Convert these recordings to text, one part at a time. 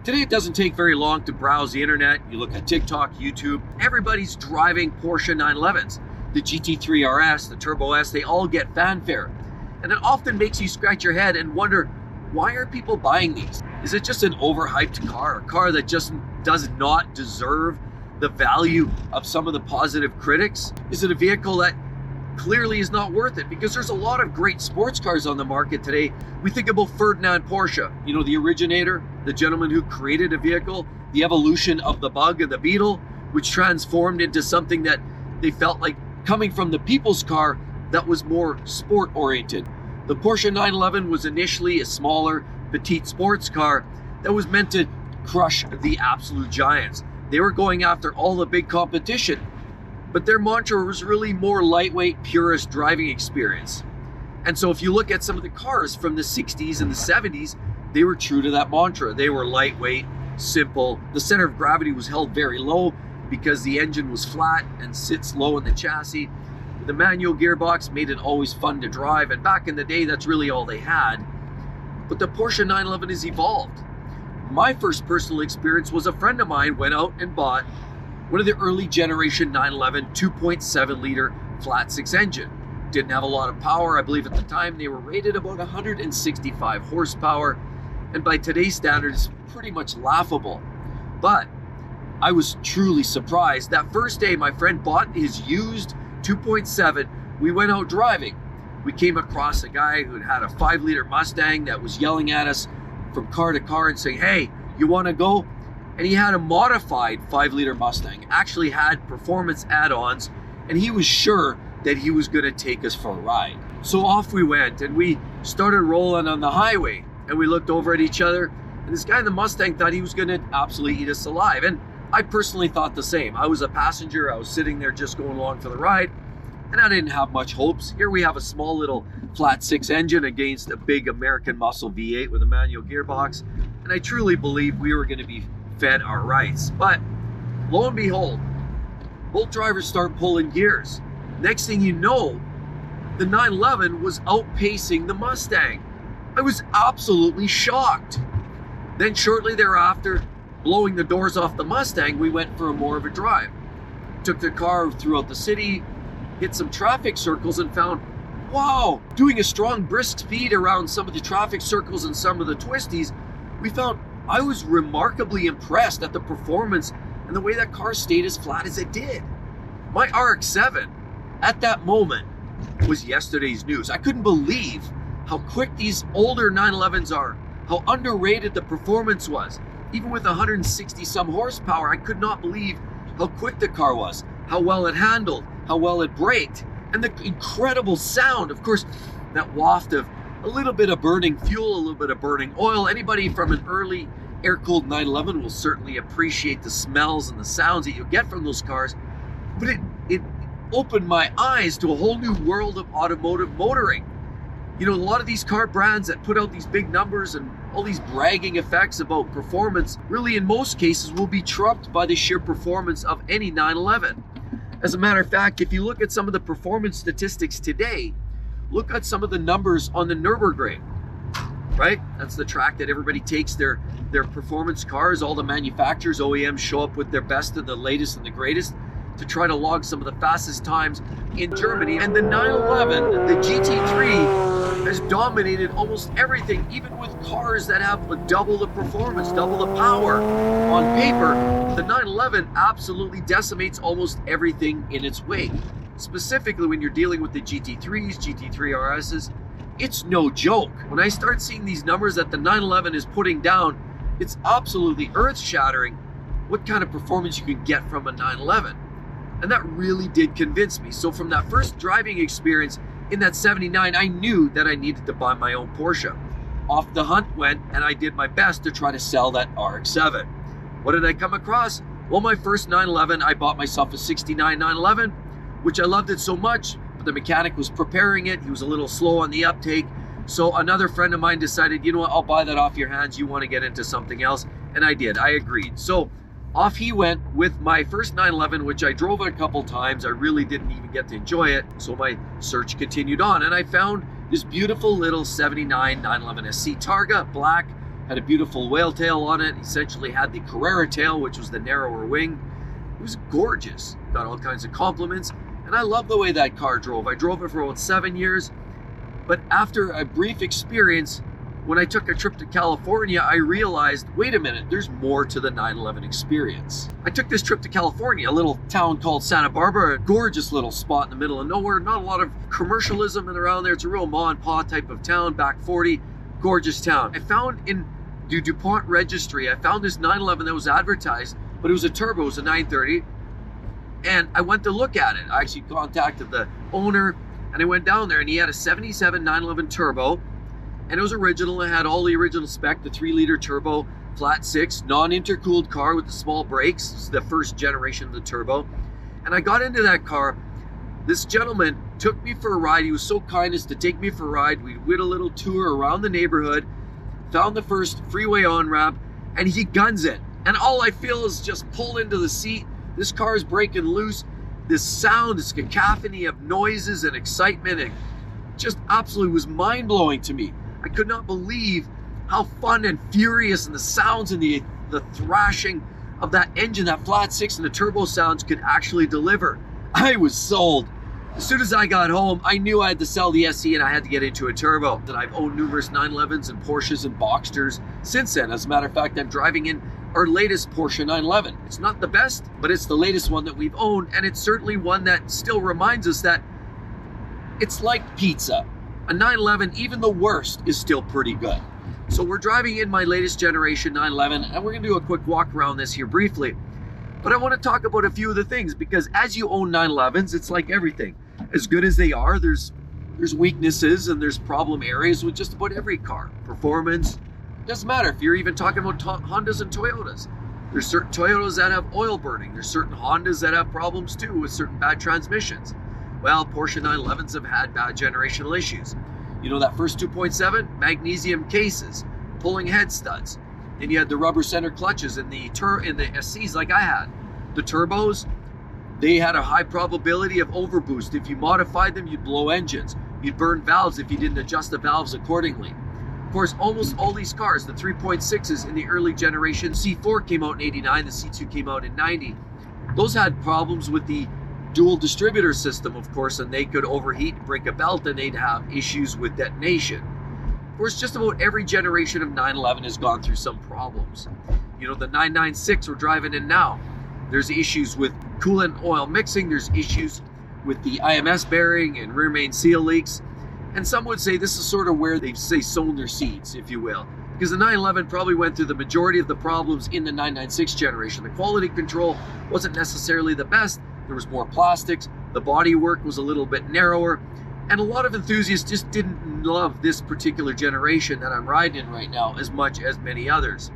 Today, it doesn't take very long to browse the internet. You look at TikTok, YouTube, everybody's driving Porsche 911s. The GT3 RS, the Turbo S, they all get fanfare. And it often makes you scratch your head and wonder, why are people buying these? Is it just an overhyped car, a car that just does not deserve the value of some of the positive critics? Is it a vehicle that clearly is not worth it? Because there's a lot of great sports cars on the market today. We think about Ferdinand Porsche, you know, the originator, the gentleman who created a vehicle, the evolution of the Bug and the Beetle, which transformed into something that they felt like coming from the people's car that was more sport oriented. The Porsche 911 was initially a smaller, petite sports car that was meant to crush the absolute giants. They were going after all the big competition, but their mantra was really more lightweight, purist driving experience. And so if you look at some of the cars from the 60s and the 70s, they were true to that mantra. They were lightweight, simple. The center of gravity was held very low because the engine was flat and sits low in the chassis. The manual gearbox made it always fun to drive, and back in the day, that's really all they had. But the Porsche 911 has evolved. My first personal experience was a friend of mine went out and bought one of the early generation 911 2.7 liter flat six engine. Didn't have a lot of power. I believe at the time they were rated about 165 horsepower, and by today's standards, pretty much laughable. But I was truly surprised. That first day my friend bought his used 2.7, we went out driving. We came across a guy who had a 5-liter Mustang that was yelling at us from car to car and saying, "Hey, you want to go?" And he had a modified 5-liter Mustang, actually had performance add-ons, and he was sure that he was going to take us for a ride. So off we went, and we started rolling on the highway, and we looked over at each other, and this guy in the Mustang thought he was going to absolutely eat us alive. And I personally thought the same. I was a passenger. I was sitting there just going along for the ride, and I didn't have much hopes. Here we have a small little flat six engine against a big American muscle V8 with a manual gearbox, and I truly believed we were going to be fed our rights. But lo and behold, both drivers start pulling gears. Next thing you know, the 911 was outpacing the Mustang. I was absolutely shocked. Then shortly thereafter, blowing the doors off the Mustang, we went for more of a drive. Took the car throughout the city, hit some traffic circles, and found, wow, doing a strong brisk speed around some of the traffic circles and some of the twisties, we found I was remarkably impressed at the performance and the way that car stayed as flat as it did. My RX-7 at that moment was yesterday's news. I couldn't believe how quick these older 911s are, how underrated the performance was. Even with 160 some horsepower, I could not believe how quick the car was, how well it handled, how well it braked, and the incredible sound. Of course, that waft of a little bit of burning fuel, a little bit of burning oil. Anybody from an early air-cooled 911 will certainly appreciate the smells and the sounds that you get from those cars. But it opened my eyes to a whole new world of automotive motoring. You know, a lot of these car brands that put out these big numbers and all these bragging effects about performance, really in most cases will be trumped by the sheer performance of any 911. As a matter of fact, if you look at some of the performance statistics today, look at some of the numbers on the Nürburgring, right? That's the track that everybody takes their performance cars. All the manufacturers, OEMs, show up with their best and the latest and the greatest to try to log some of the fastest times in Germany. And the 911, the GT3, has dominated almost everything, even with cars that have double the performance, double the power. On paper, the 911 absolutely decimates almost everything in its wake. Specifically when you're dealing with the GT3s, GT3 RSs, it's no joke. When I start seeing these numbers that the 911 is putting down, it's absolutely earth-shattering what kind of performance you can get from a 911. And that really did convince me. So from that first driving experience in that 79, I knew that I needed to buy my own Porsche. Off the hunt went, and I did my best to try to sell that RX-7. What did I come across? Well, my first 911, I bought myself a 69 911, which I loved it so much, but the mechanic was preparing it. He was a little slow on the uptake. So another friend of mine decided, you know what, I'll buy that off your hands. You want to get into something else? And I did, I agreed. So off he went with my first 911, which I drove a couple times. I really didn't even get to enjoy it. So my search continued on, and I found this beautiful little 79 911 SC Targa, black, Had a beautiful whale tail on it. Essentially had the Carrera tail, which was the narrower wing. It was gorgeous. Got all kinds of compliments. And I love the way that car drove. I drove it for about 7 years. But after a brief experience, when I took a trip to California, I realized, wait a minute, there's more to the 911 experience. I took this trip to California, a little town called Santa Barbara, a gorgeous little spot in the middle of nowhere, not a lot of commercialism around there. It's a real ma and pa type of town, back 40, gorgeous town. I found in the DuPont registry, I found this 911 that was advertised, but it was a turbo, it was a 930. And I went to look at it. I actually contacted the owner and I went down there and he had a 77 911 turbo. And it was original. It had all the original spec, the 3-liter turbo, flat 6, non-intercooled car with the small brakes. It's the first generation of the turbo. And I got into that car. This gentleman took me for a ride. He was so kind as to take me for a ride. We did a little tour around the neighborhood, found the first freeway on-ramp, and he guns it. And all I feel is just pull into the seat. This car is breaking loose. This sound, this cacophony of noises and excitement, and just absolutely was mind-blowing to me. I could not believe how fun and furious and the sounds and the thrashing of that engine, that flat 6 and the turbo sounds could actually deliver. I was sold. As soon as I got home, I knew I had to sell the SE and I had to get into a turbo. And I've owned numerous 911s and Porsches and Boxsters since then. As a matter of fact, I'm driving in our latest Porsche 911. It's not the best, but it's the latest one that we've owned, and it's certainly one that still reminds us that it's like pizza. A 911, even the worst, is still pretty good. So we're driving in my latest generation 911, and we're gonna do a quick walk around this here briefly. But I wanna talk about a few of the things, because as you own 911s, it's like everything. As good as they are, there's weaknesses and there's problem areas with just about every car. Performance, doesn't matter if you're even talking about Hondas and Toyotas. There's certain Toyotas that have oil burning. There's certain Hondas that have problems too with certain bad transmissions. Well, Porsche 911s have had bad generational issues. You know, that first 2.7, magnesium cases, pulling head studs. Then you had the rubber center clutches in the SCs like I had. The turbos, they had a high probability of overboost. If you modified them, you'd blow engines. You'd burn valves if you didn't adjust the valves accordingly. Of course, almost all these cars, the 3.6s in the early generation, C4 came out in 89, the C2 came out in 90. Those had problems with the dual distributor system, of course, and they could overheat, break a belt, and they'd have issues with detonation. Of course, just about every generation of 911 has gone through some problems. You know, the 996 we're driving in now, there's issues with coolant oil mixing, there's issues with the IMS bearing and rear main seal leaks. And some would say this is sort of where they've sown their seeds, if you will. Because the 911 probably went through the majority of the problems in the 996 generation. The quality control wasn't necessarily the best. There was more plastics, the body work was a little bit narrower, and a lot of enthusiasts just didn't love this particular generation that I'm riding in right now as much as many others.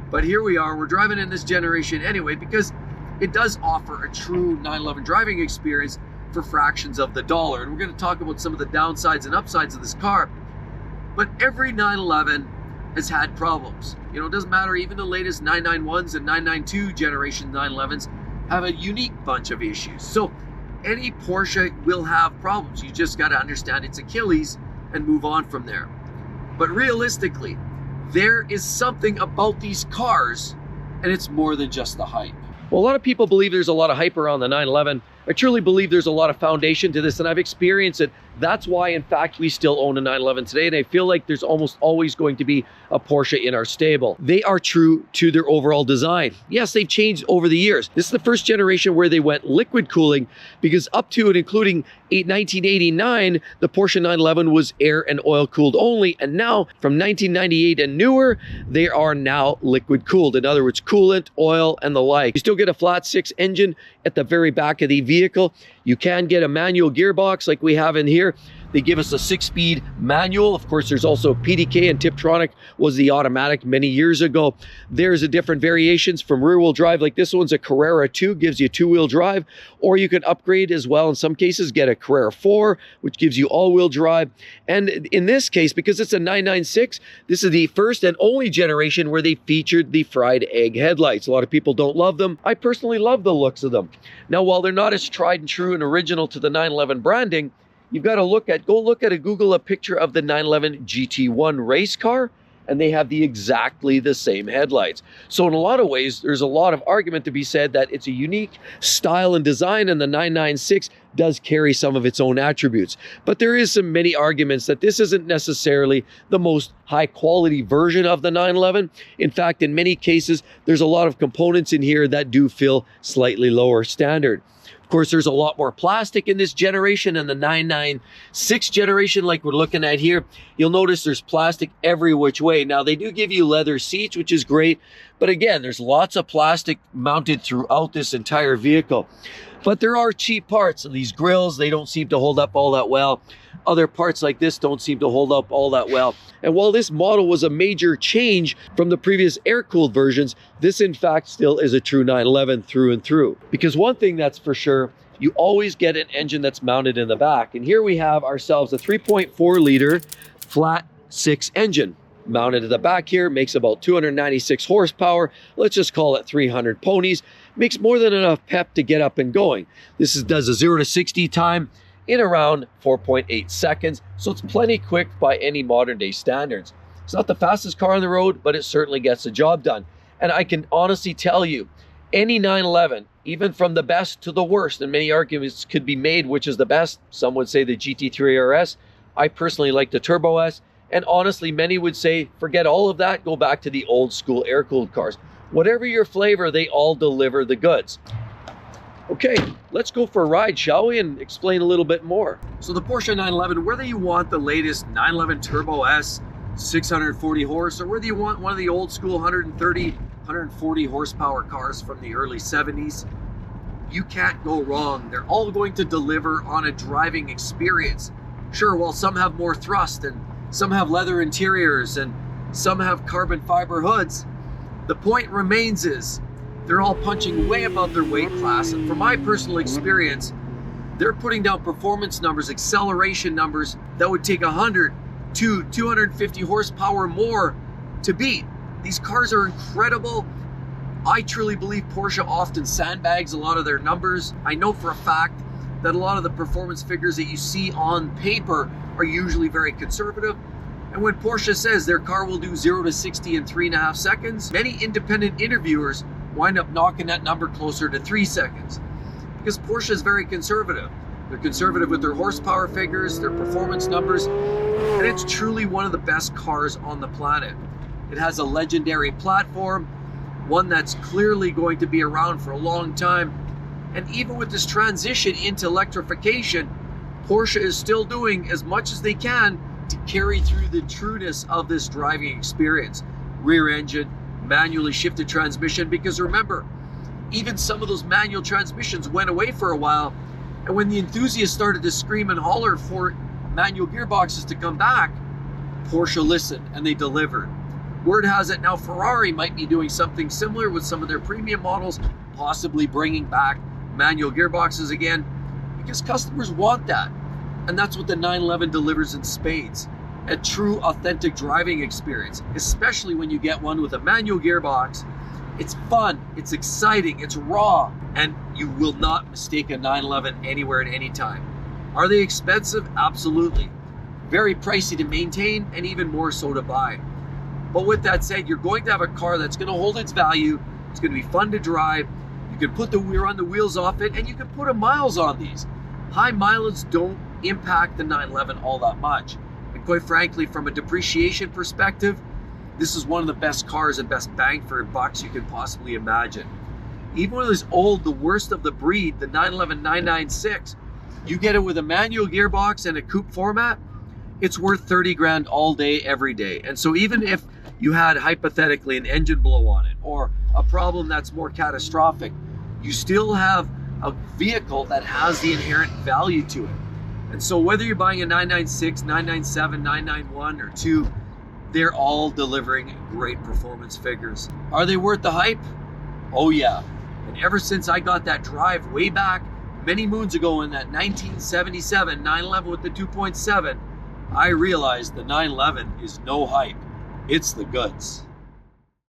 But here we are, we're driving in this generation anyway, because it does offer a true 911 driving experience for fractions of the dollar. And we're going to talk about some of the downsides and upsides of this car. But every 911 has had problems. You know, it doesn't matter, even the latest 991s and 992 generation 911s have a unique bunch of issues. So any Porsche will have problems. You just got to understand its Achilles and move on from there. But realistically, there is something about these cars, and it's more than just the hype. Well, a lot of people believe there's a lot of hype around the 911. I truly believe there's a lot of foundation to this, and I've experienced it. That's why, in fact, we still own a 911 today, and I feel like there's almost always going to be a Porsche in our stable. They are true to their overall design. Yes, they've changed over the years. This is the first generation where they went liquid cooling, because up to and including 1989, the Porsche 911 was air and oil cooled only, and now from 1998 and newer, they are now liquid cooled. In other words, coolant, oil, and the like. You still get a flat 6 engine at the very back of the vehicle. You can get a manual gearbox like we have in here. They give us a 6-speed manual. Of course, there's also PDK, and Tiptronic was the automatic many years ago. There's a different variations from rear-wheel drive, like this one's a Carrera 2, gives you 2-wheel drive, or you can upgrade as well. In some cases, get a Carrera 4, which gives you all-wheel drive. And in this case, because it's a 996, this is the first and only generation where they featured the fried egg headlights. A lot of people don't love them. I personally love the looks of them. Now, while they're not as tried and true and original to the 911 branding, you've got to Google a picture of the 911 GT1 race car, and they have exactly the same headlights. So in a lot of ways, there's a lot of argument to be said that it's a unique style and design, and the 996 does carry some of its own attributes. But there is some many arguments that this isn't necessarily the most high quality version of the 911. In fact, in many cases, there's a lot of components in here that do feel slightly lower standard. Of course, there's a lot more plastic in this generation, and the 996 generation, like we're looking at here, you'll notice there's plastic every which way. Now, they do give you leather seats, which is great, but again, there's lots of plastic mounted throughout this entire vehicle. But there are cheap parts. These grills, they don't seem to hold up all that well. Other parts like this don't seem to hold up all that well. And while this model was a major change from the previous air-cooled versions, this in fact still is a true 911 through and through. Because one thing that's for sure, you always get an engine that's mounted in the back. And here we have ourselves a 3.4 liter flat 6 engine. Mounted at the back here, makes about 296 horsepower. Let's just call it 300 ponies. Makes more than enough pep to get up and going. This does a 0 to 60 time in around 4.8 seconds, so it's plenty quick by any modern day standards. It's not the fastest car on the road, but it certainly gets the job done. And I can honestly tell you, any 911, even from the best to the worst, and many arguments could be made which is the best. Some would say the GT3 RS. I personally like the Turbo S. And honestly, many would say, forget all of that, go back to the old school air-cooled cars. Whatever your flavor, they all deliver the goods. Okay, let's go for a ride, shall we, and explain a little bit more. So the Porsche 911, whether you want the latest 911 Turbo S, 640 horse, or whether you want one of the old school 130, 140 horsepower cars from the early 70s, you can't go wrong. They're all going to deliver on a driving experience. Sure, while some have more thrust and some have leather interiors and some have carbon fiber hoods, the point remains is they're all punching way above their weight class. And from my personal experience, they're putting down performance numbers, acceleration numbers that would take 100 to 250 horsepower more to beat. These cars are incredible. I truly believe Porsche often sandbags a lot of their numbers. I know for a fact that a lot of the performance figures that you see on paper are usually very conservative. And when Porsche says their car will do 0 to 60 in 3.5 seconds, many independent interviewers wind up knocking that number closer to 3 seconds. Because Porsche is very conservative. They're conservative with their horsepower figures, their performance numbers, and it's truly one of the best cars on the planet. It has a legendary platform, one that's clearly going to be around for a long time. And even with this transition into electrification, Porsche is still doing as much as they can to carry through the trueness of this driving experience. Rear engine, manually shifted transmission, because remember, even some of those manual transmissions went away for a while, and when the enthusiasts started to scream and holler for manual gearboxes to come back, Porsche listened and they delivered. Word has it now Ferrari might be doing something similar with some of their premium models, possibly bringing back manual gearboxes again, because customers want that. And that's what the 911 delivers in spades. A true, authentic driving experience, especially when you get one with a manual gearbox. It's fun, it's exciting, it's raw, and you will not mistake a 911 anywhere at any time. Are they expensive? Absolutely. Very pricey to maintain, and even more so to buy. But with that said, you're going to have a car that's going to hold its value. It's going to be fun to drive. You can put the wheels off it, and you can put miles on these. High mileage don't impact the 911 all that much. And quite frankly, from a depreciation perspective, this is one of the best cars and best bang for bucks you can possibly imagine. Even with this old, the worst of the breed, the 911 996, you get it with a manual gearbox and a coupe format, it's worth 30 grand all day, every day. And so even if you had hypothetically an engine blow on it or a problem that's more catastrophic, you still have a vehicle that has the inherent value to it. And so whether you're buying a 996, 997, 991, or 2, they're all delivering great performance figures. Are they worth the hype? Oh yeah. And ever since I got that drive way back many moons ago in that 1977 911 with the 2.7, I realized the 911 is no hype. It's the goods.